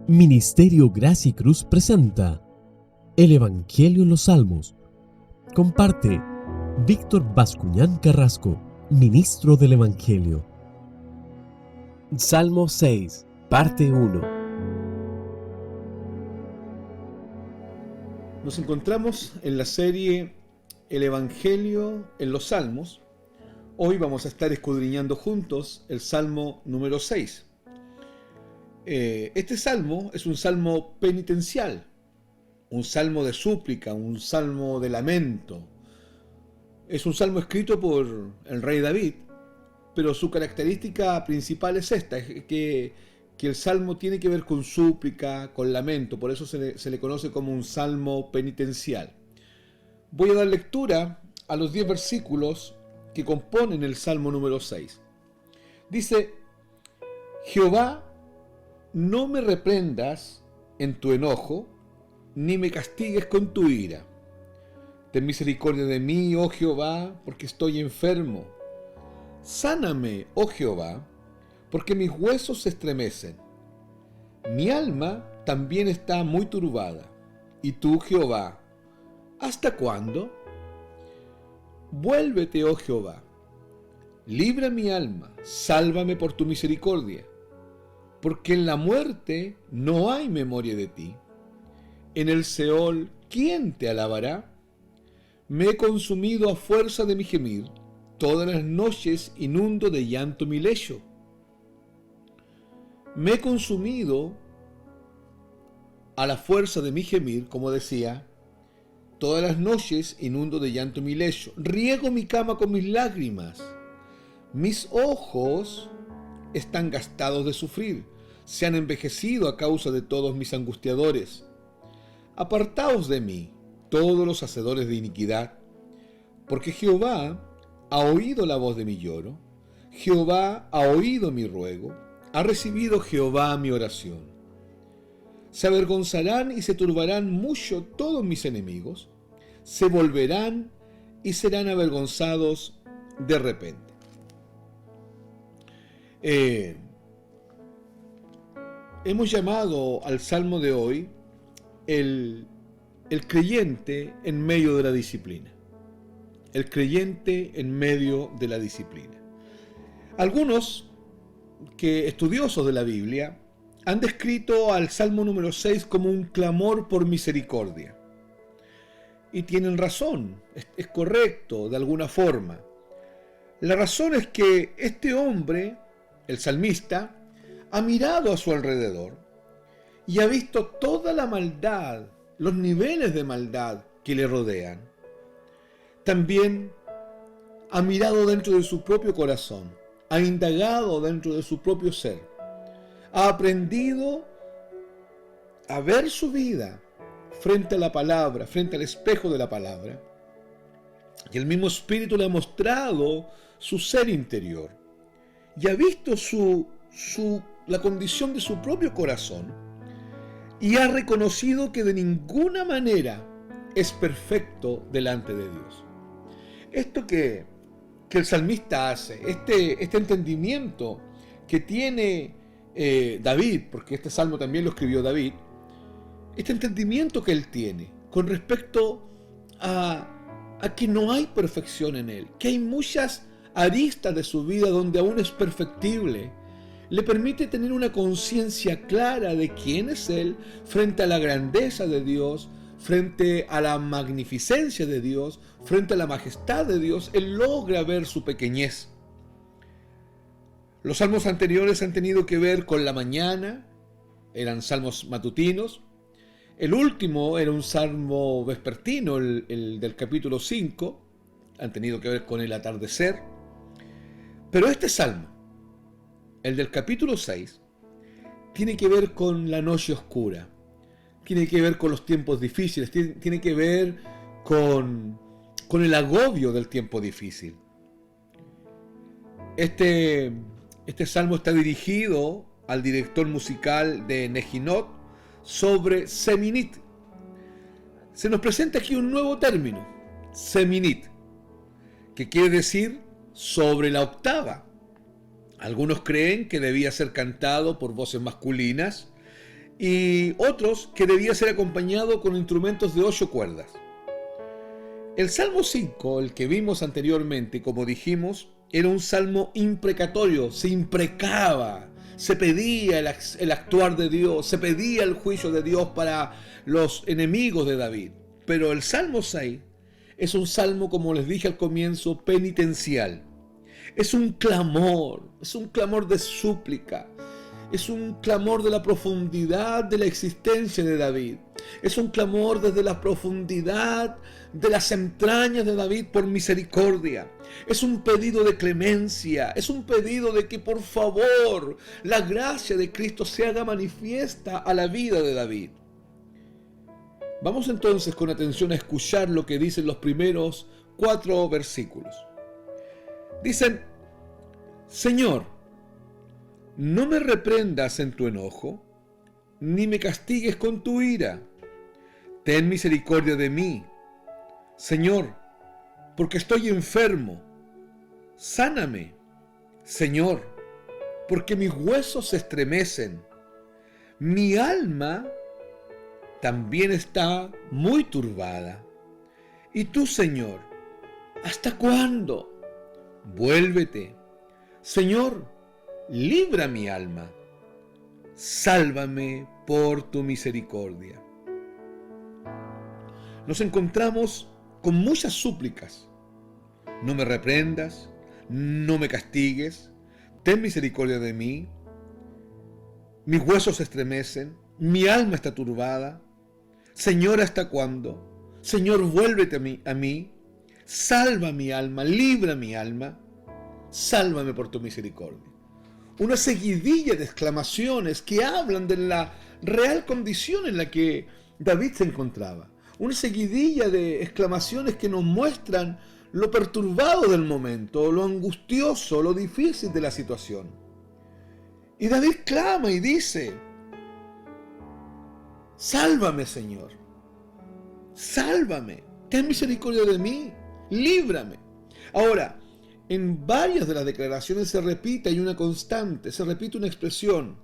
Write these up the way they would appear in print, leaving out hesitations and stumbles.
Ministerio Gracia y Cruz presenta el Evangelio en los Salmos. Comparte Víctor Bascuñán Carrasco, ministro del Evangelio. Salmo 6, parte 1. Nos encontramos en la serie El Evangelio en los Salmos. Hoy vamos a estar escudriñando juntos el Salmo número 6. Este salmo es un salmo penitencial, un salmo de súplica, un salmo de lamento. Es un salmo escrito por el rey David, pero su característica principal es esta, es que el salmo tiene que ver con súplica, con lamento, por eso se le conoce como un salmo penitencial. Voy a dar lectura a los 10 versículos que componen el salmo número 6. Dice: Jehová, no me reprendas en tu enojo, ni me castigues con tu ira. Ten misericordia de mí, oh Jehová, porque estoy enfermo. Sáname, oh Jehová, porque mis huesos se estremecen. Mi alma también está muy turbada. Y tú, Jehová, ¿hasta cuándo? Vuélvete, oh Jehová. Libra mi alma, sálvame por tu misericordia. Porque en la muerte no hay memoria de ti. En el Seol, ¿quién te alabará? Me he consumido a fuerza de mi gemir. Todas las noches inundo de llanto mi lecho. Me he consumido a la fuerza de mi gemir, como decía. Todas las noches inundo de llanto mi lecho. Riego mi cama con mis lágrimas. Mis ojos están gastados de sufrir. Se han envejecido a causa de todos mis angustiadores. Apartaos de mí, todos los hacedores de iniquidad, porque Jehová ha oído la voz de mi lloro, Jehová ha oído mi ruego, ha recibido Jehová mi oración. Se avergonzarán y se turbarán mucho todos mis enemigos, se volverán y serán avergonzados de repente. Hemos llamado al salmo de hoy el creyente en medio de la disciplina. El creyente en medio de la disciplina. Algunos estudiosos de la Biblia han descrito al salmo número 6 como un clamor por misericordia. Y tienen razón, es correcto de alguna forma. La razón es que este hombre, el salmista, ha mirado a su alrededor y ha visto toda la maldad, los niveles de maldad que le rodean. También ha mirado dentro de su propio corazón, ha indagado dentro de su propio ser, ha aprendido a ver su vida frente a la palabra, frente al espejo de la palabra, y el mismo Espíritu le ha mostrado su ser interior y ha visto la condición de su propio corazón y ha reconocido que de ninguna manera es perfecto delante de Dios. Esto que el salmista hace, este entendimiento que tiene David, porque este salmo también lo escribió David, este entendimiento que él tiene con respecto a que no hay perfección en él, que hay muchas aristas de su vida donde aún es perfectible, le permite tener una conciencia clara de quién es él frente a la grandeza de Dios, frente a la magnificencia de Dios, frente a la majestad de Dios. Él logra ver su pequeñez. Los salmos anteriores han tenido que ver con la mañana, eran salmos matutinos. El último era un salmo vespertino, el del capítulo 5, han tenido que ver con el atardecer. Pero este salmo, el del capítulo 6, tiene que ver con la noche oscura, tiene que ver con los tiempos difíciles, tiene que ver con el agobio del tiempo difícil. Este salmo está dirigido al director musical de Nejinot sobre Seminit. Se nos presenta aquí un nuevo término, Seminit, que quiere decir sobre la octava. Algunos creen que debía ser cantado por voces masculinas y otros que debía ser acompañado con instrumentos de 8 cuerdas. El Salmo 5, el que vimos anteriormente, como dijimos, era un salmo imprecatorio, se imprecaba, se pedía el actuar de Dios, se pedía el juicio de Dios para los enemigos de David. Pero el Salmo 6 es un salmo, como les dije al comienzo, penitencial. Es un clamor de súplica. Es un clamor de la profundidad de la existencia de David. Es un clamor desde la profundidad de las entrañas de David por misericordia. Es un pedido de clemencia. Es un pedido de que por favor la gracia de Cristo se haga manifiesta a la vida de David. Vamos entonces con atención a escuchar lo que dicen los primeros 4 versículos. Dicen: Señor, no me reprendas en tu enojo, ni me castigues con tu ira. Ten misericordia de mí, Señor, porque estoy enfermo. Sáname, Señor, porque mis huesos se estremecen. Mi alma también está muy turbada. ¿Y tú, Señor, hasta cuándo? Vuélvete, Señor, libra mi alma. Sálvame por tu misericordia. Nos encontramos con muchas súplicas. No me reprendas, no me castigues, ten misericordia de mí. Mis huesos se estremecen, mi alma está turbada. Señor, ¿hasta cuándo? Señor, vuélvete a mí. Salva mi alma, libra mi alma. Sálvame por tu misericordia. Una seguidilla de exclamaciones que hablan de la real condición en la que David se encontraba. Una seguidilla de exclamaciones que nos muestran lo perturbado del momento, lo angustioso, lo difícil de la situación. Y David clama y dice: sálvame, Señor. Sálvame. Ten misericordia de mí. Líbrame. Ahora, en varias de las declaraciones se repite, hay una constante, se repite una expresión: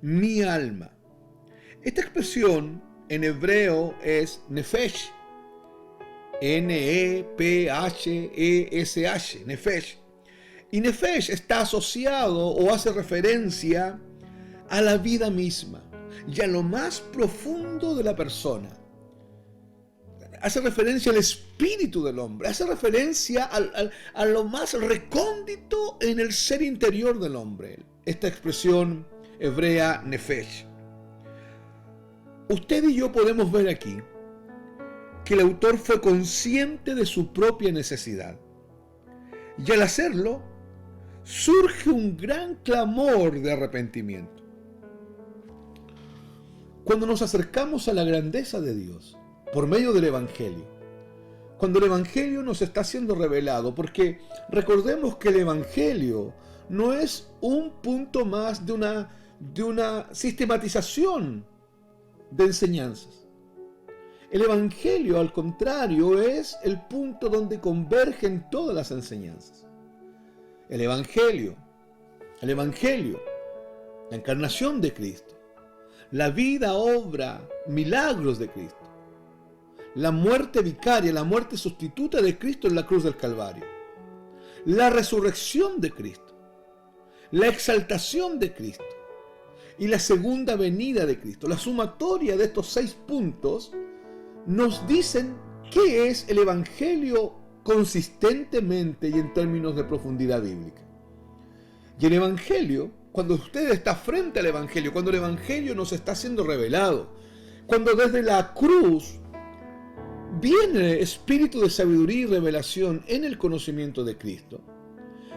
mi alma. Esta expresión en hebreo es nefesh, N-E-P-H-E-S-H, nefesh. Y nefesh está asociado o hace referencia a la vida misma y a lo más profundo de la persona. Hace referencia al espíritu del hombre, hace referencia a lo más recóndito en el ser interior del hombre. Esta expresión hebrea nefesh. Usted y yo podemos ver aquí que el autor fue consciente de su propia necesidad. Y al hacerlo, surge un gran clamor de arrepentimiento. Cuando nos acercamos a la grandeza de Dios por medio del Evangelio, cuando el Evangelio nos está siendo revelado, porque recordemos que el Evangelio no es un punto más de una sistematización de enseñanzas. El Evangelio, al contrario, es el punto donde convergen todas las enseñanzas. El Evangelio, la encarnación de Cristo, la vida, obra, milagros de Cristo, la muerte vicaria, la muerte sustituta de Cristo en la cruz del Calvario, la resurrección de Cristo, la exaltación de Cristo y la segunda venida de Cristo. La sumatoria de estos 6 puntos nos dicen qué es el Evangelio consistentemente y en términos de profundidad bíblica. Y el Evangelio, cuando usted está frente al Evangelio, cuando el Evangelio nos está siendo revelado, cuando desde la cruz viene espíritu de sabiduría y revelación en el conocimiento de Cristo,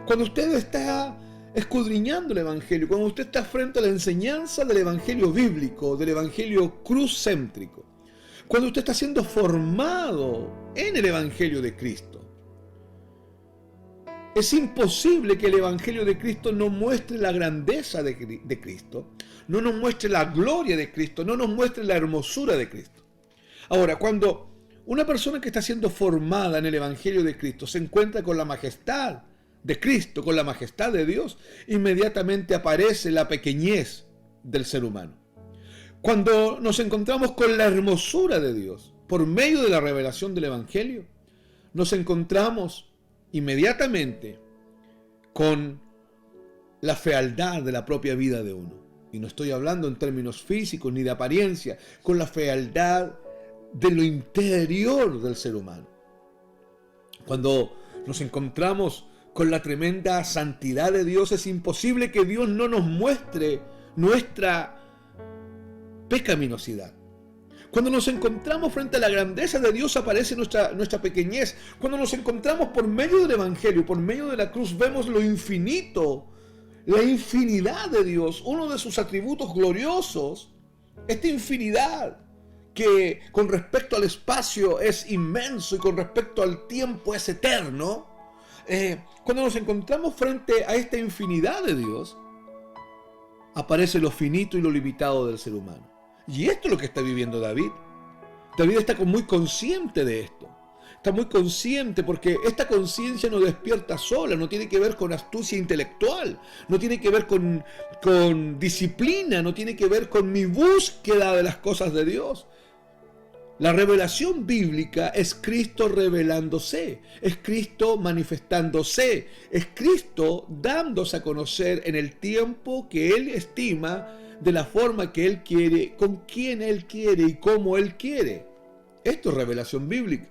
cuando usted está escudriñando el Evangelio, cuando usted está frente a la enseñanza del Evangelio bíblico, del Evangelio cruz-céntrico, cuando usted está siendo formado en el Evangelio de Cristo, es imposible que el Evangelio de Cristo no muestre la grandeza de Cristo, no nos muestre la gloria de Cristo, no nos muestre la hermosura de Cristo. Ahora, cuando una persona que está siendo formada en el Evangelio de Cristo se encuentra con la majestad de Cristo, con la majestad de Dios, inmediatamente aparece la pequeñez del ser humano. Cuando nos encontramos con la hermosura de Dios, por medio de la revelación del Evangelio, nos encontramos inmediatamente con la fealdad de la propia vida de uno. Y no estoy hablando en términos físicos ni de apariencia, con la fealdad de lo interior del ser humano. Cuando nos encontramos con la tremenda santidad de Dios, es imposible que Dios no nos muestre nuestra pecaminosidad. Cuando nos encontramos frente a la grandeza de Dios, aparece nuestra pequeñez. Cuando nos encontramos por medio del Evangelio, por medio de la cruz, vemos lo infinito, la infinidad de Dios, uno de sus atributos gloriosos, esta infinidad que con respecto al espacio es inmenso y con respecto al tiempo es eterno. Cuando nos encontramos frente a esta infinidad de Dios, aparece lo finito y lo limitado del ser humano. Y esto es lo que está viviendo David. David está muy consciente de esto. Está muy consciente porque esta conciencia no despierta sola, no tiene que ver con astucia intelectual, no tiene que ver con disciplina, no tiene que ver con mi búsqueda de las cosas de Dios. La revelación bíblica es Cristo revelándose, es Cristo manifestándose, es Cristo dándose a conocer en el tiempo que Él estima, de la forma que Él quiere, con quien Él quiere y cómo Él quiere. Esto es revelación bíblica.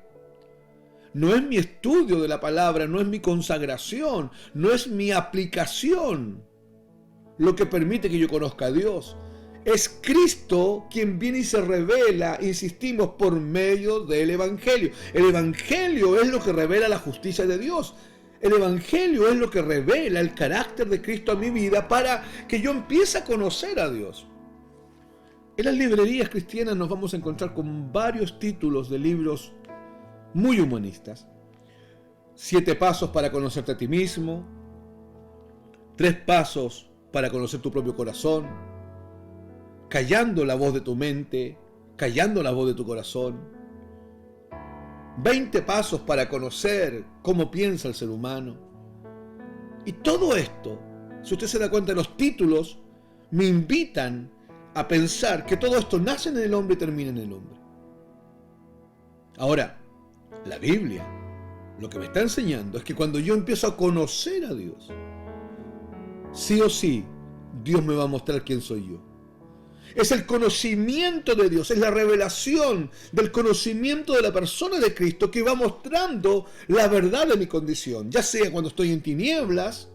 No es mi estudio de la palabra, no es mi consagración, no es mi aplicación lo que permite que yo conozca a Dios. Es Cristo quien viene y se revela, insistimos, por medio del Evangelio. El Evangelio es lo que revela la justicia de Dios. El Evangelio es lo que revela el carácter de Cristo a mi vida para que yo empiece a conocer a Dios. En las librerías cristianas nos vamos a encontrar con varios títulos de libros muy humanistas. 7 pasos para conocerte a ti mismo. 3 pasos para conocer tu propio corazón. Callando la voz de tu mente, callando la voz de tu corazón. 20 pasos para conocer cómo piensa el ser humano. Y todo esto, si usted se da cuenta, los títulos me invitan a pensar que todo esto nace en el hombre y termina en el hombre. Ahora, la Biblia lo que me está enseñando es que cuando yo empiezo a conocer a Dios, sí o sí, Dios me va a mostrar quién soy yo. Es el conocimiento de Dios, es la revelación del conocimiento de la persona de Cristo que va mostrando la verdad de mi condición, ya sea cuando estoy en tinieblas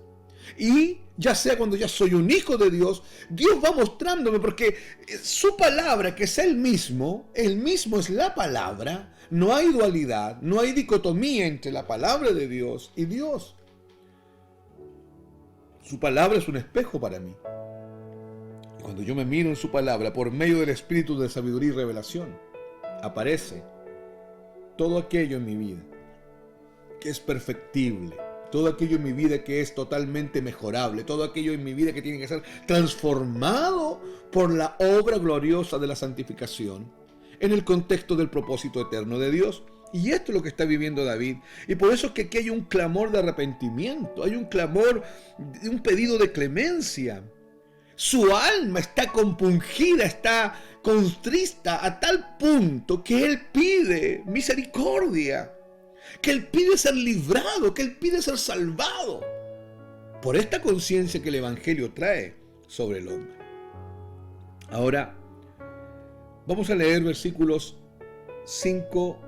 y ya sea cuando ya soy un hijo de Dios. Dios va mostrándome porque su palabra, que es Él mismo es la palabra, no hay dualidad, no hay dicotomía entre la palabra de Dios y Dios. Su palabra es un espejo para mí. Cuando yo me miro en su palabra, por medio del espíritu de sabiduría y revelación, aparece todo aquello en mi vida que es perfectible, todo aquello en mi vida que es totalmente mejorable, todo aquello en mi vida que tiene que ser transformado por la obra gloriosa de la santificación en el contexto del propósito eterno de Dios. Y esto es lo que está viviendo David. Y por eso es que aquí hay un clamor de arrepentimiento, hay un clamor, un pedido de clemencia. Su alma está compungida, está contrista a tal punto que él pide misericordia, que él pide ser librado, que él pide ser salvado por esta conciencia que el Evangelio trae sobre el hombre. Ahora, vamos a leer versículos 5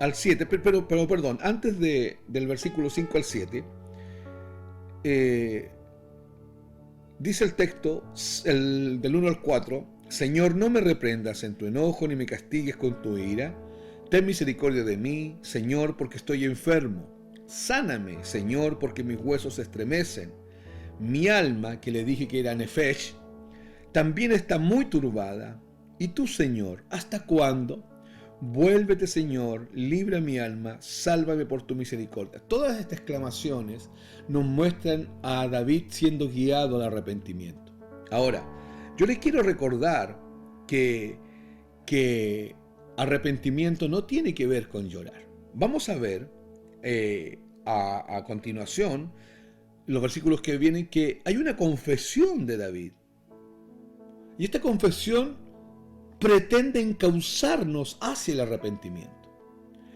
al 7, pero perdón, antes del versículo 5 al 7, dice el texto, del 1 al 4, Señor, no me reprendas en tu enojo, ni me castigues con tu ira. Ten misericordia de mí, Señor, porque estoy enfermo. Sáname, Señor, porque mis huesos se estremecen. Mi alma, que le dije que era Nefesh, también está muy turbada. ¿Y tú, Señor, hasta cuándo? Vuélvete, Señor, libra mi alma, sálvame por tu misericordia. Todas estas exclamaciones nos muestran a David siendo guiado al arrepentimiento. Ahora, yo les quiero recordar que arrepentimiento no tiene que ver con llorar. Vamos a ver a continuación los versículos que vienen, que hay una confesión de David. Y esta confesión pretenden causarnos hacia el arrepentimiento.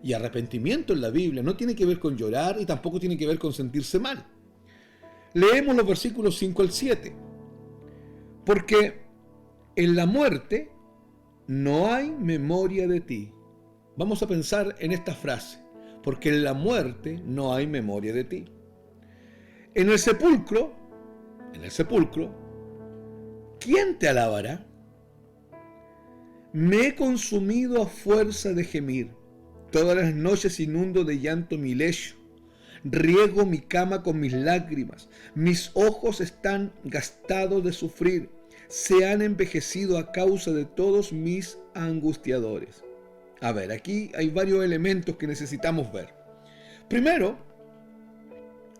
Y arrepentimiento en la Biblia no tiene que ver con llorar y tampoco tiene que ver con sentirse mal. Leemos los versículos 5 al 7. Porque en la muerte no hay memoria de ti. Vamos a pensar en esta frase. Porque en la muerte no hay memoria de ti. En el sepulcro, ¿quién te alabará? Me he consumido a fuerza de gemir. Todas las noches inundo de llanto mi lecho. Riego mi cama con mis lágrimas. Mis ojos están gastados de sufrir. Se han envejecido a causa de todos mis angustiadores. A ver, aquí hay varios elementos que necesitamos ver. Primero,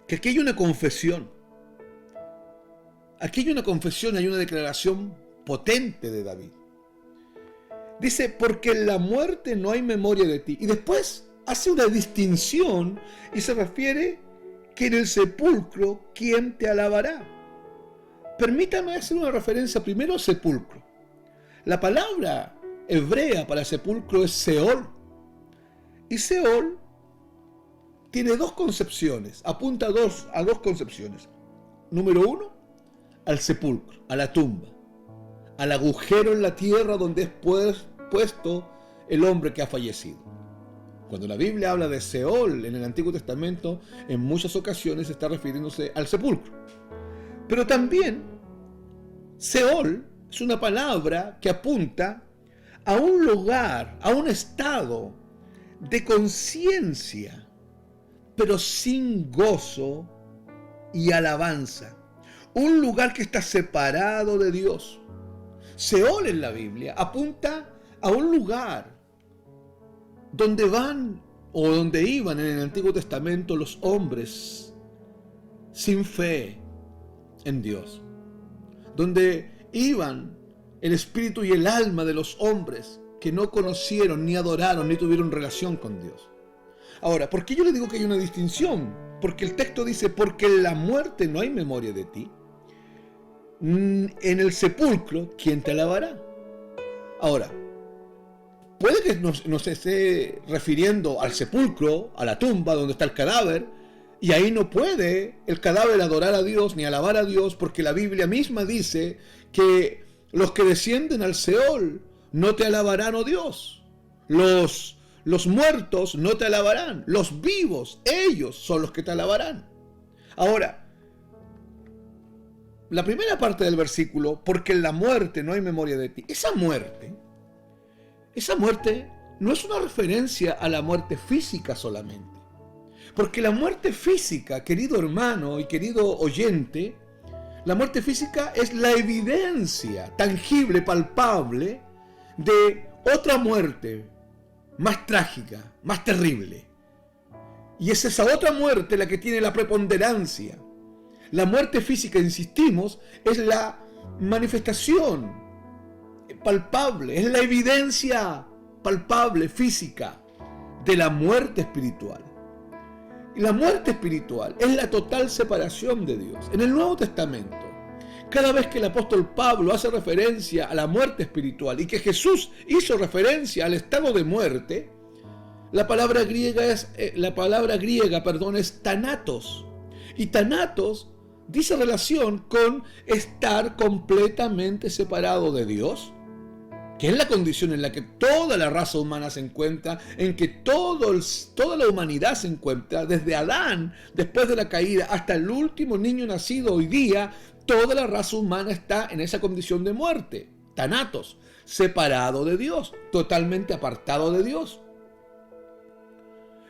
que aquí hay una confesión. Aquí hay una confesión, hay una declaración potente de David. Dice, porque en la muerte no hay memoria de ti. Y después hace una distinción y se refiere que en el sepulcro, ¿quién te alabará? Permítame hacer una referencia primero al sepulcro. La palabra hebrea para sepulcro es Seol. Y Seol tiene dos concepciones, apunta a dos concepciones. Número uno, al sepulcro, a la tumba, al agujero en la tierra donde es puesto el hombre que ha fallecido. Cuando la Biblia habla de Seol en el Antiguo Testamento, en muchas ocasiones está refiriéndose al sepulcro. Pero también Seol es una palabra que apunta a un lugar, a un estado de conciencia, pero sin gozo y alabanza. Un lugar que está separado de Dios. Seol en la Biblia apunta a un lugar donde van o donde iban en el Antiguo Testamento los hombres sin fe en Dios. Donde iban el espíritu y el alma de los hombres que no conocieron, ni adoraron, ni tuvieron relación con Dios. Ahora, ¿por qué yo le digo que hay una distinción? Porque el texto dice, porque en la muerte no hay memoria de ti. En el sepulcro, ¿quién te alabará? Ahora, puede que nos esté refiriendo al sepulcro, a la tumba donde está el cadáver, y ahí no puede el cadáver adorar a Dios ni alabar a Dios, porque la Biblia misma dice que los que descienden al Seol no te alabarán, oh Dios. Los muertos no te alabarán, los vivos, ellos son los que te alabarán. Ahora, la primera parte del versículo, porque en la muerte no hay memoria de ti. Esa muerte no es una referencia a la muerte física solamente. Porque la muerte física, querido hermano y querido oyente, la muerte física es la evidencia tangible, palpable, de otra muerte más trágica, más terrible. Y es esa otra muerte la que tiene la preponderancia. La muerte física, insistimos, es la manifestación palpable, es la evidencia palpable, física, de la muerte espiritual. Y la muerte espiritual es la total separación de Dios. En el Nuevo Testamento, cada vez que el apóstol Pablo hace referencia a la muerte espiritual y que Jesús hizo referencia al estado de muerte, la palabra griega es thanatos. Y thanatos dice relación con estar completamente separado de Dios, que es la condición en la que toda la raza humana se encuentra, en que toda la humanidad se encuentra, desde Adán, después de la caída, hasta el último niño nacido hoy día, toda la raza humana está en esa condición de muerte, thanatos, separado de Dios, totalmente apartado de Dios.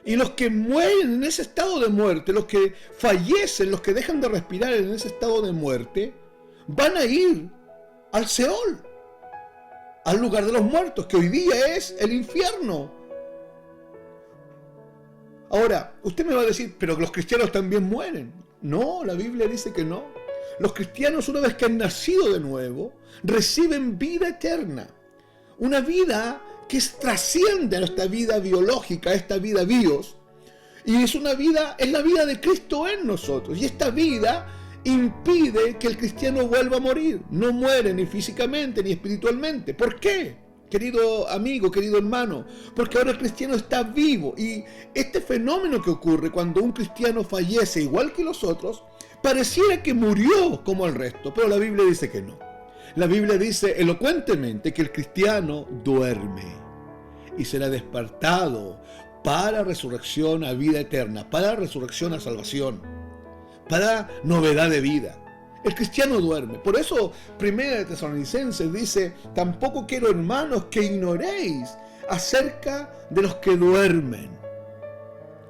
Y los que mueren en ese estado de muerte, los que fallecen, los que dejan de respirar en ese estado de muerte, van a ir al Seol, al lugar de los muertos, que hoy día es el infierno. Ahora, usted me va a decir, pero los cristianos también mueren. No, la Biblia dice que no. Los cristianos, una vez que han nacido de nuevo, reciben vida eterna. Una vida que trasciende a nuestra vida biológica, a esta vida bios, y es la vida de Cristo en nosotros, y esta vida impide que el cristiano vuelva a morir. No muere ni físicamente ni espiritualmente. ¿Por qué? querido amigo, querido hermano, porque ahora el cristiano está vivo. Y este fenómeno que ocurre cuando un cristiano fallece igual que los otros, pareciera que murió como el resto, pero la Biblia dice que no. La Biblia dice elocuentemente que el cristiano duerme y será despertado para resurrección a vida eterna, para resurrección a salvación, para novedad de vida. El cristiano duerme. Por eso, 1 Tesalonicenses dice: tampoco quiero, hermanos, que ignoréis acerca de los que duermen,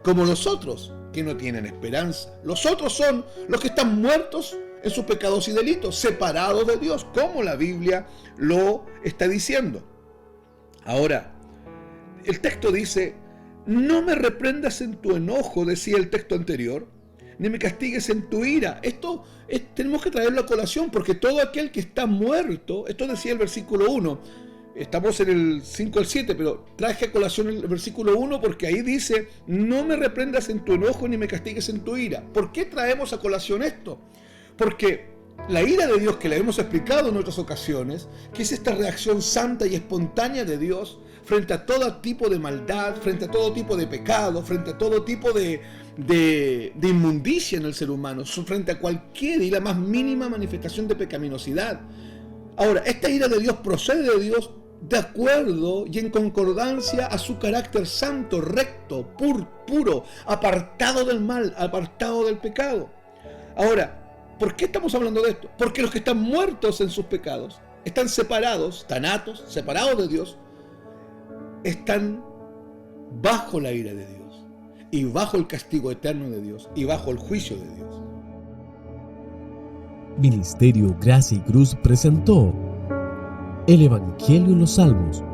como los otros, que no tienen esperanza. Los otros son los que están muertos en sus pecados y delitos, separados de Dios, como la Biblia lo está diciendo. Ahora, el texto dice: no me reprendas en tu enojo, decía el texto anterior, ni me castigues en tu ira. Esto tenemos que traerlo a colación, porque todo aquel que está muerto, esto decía el versículo 1, estamos en el 5 al 7, pero traje a colación el versículo 1 porque ahí dice: no me reprendas en tu enojo, ni me castigues en tu ira. ¿Por qué traemos a colación esto? Porque la ira de Dios, que la hemos explicado en otras ocasiones, que es esta reacción santa y espontánea de Dios frente a todo tipo de maldad, frente a todo tipo de pecado, frente a todo tipo de inmundicia en el ser humano, frente a cualquier y la más mínima manifestación de pecaminosidad. Ahora, esta ira de Dios procede de Dios de acuerdo y en concordancia a su carácter santo, recto, puro, apartado del mal, apartado del pecado. Ahora, ¿por qué estamos hablando de esto? Porque los que están muertos en sus pecados, están separados, tanatos, separados de Dios, están bajo la ira de Dios, y bajo el castigo eterno de Dios, y bajo el juicio de Dios. Ministerio Gracia y Cruz presentó el Evangelio en los Salmos,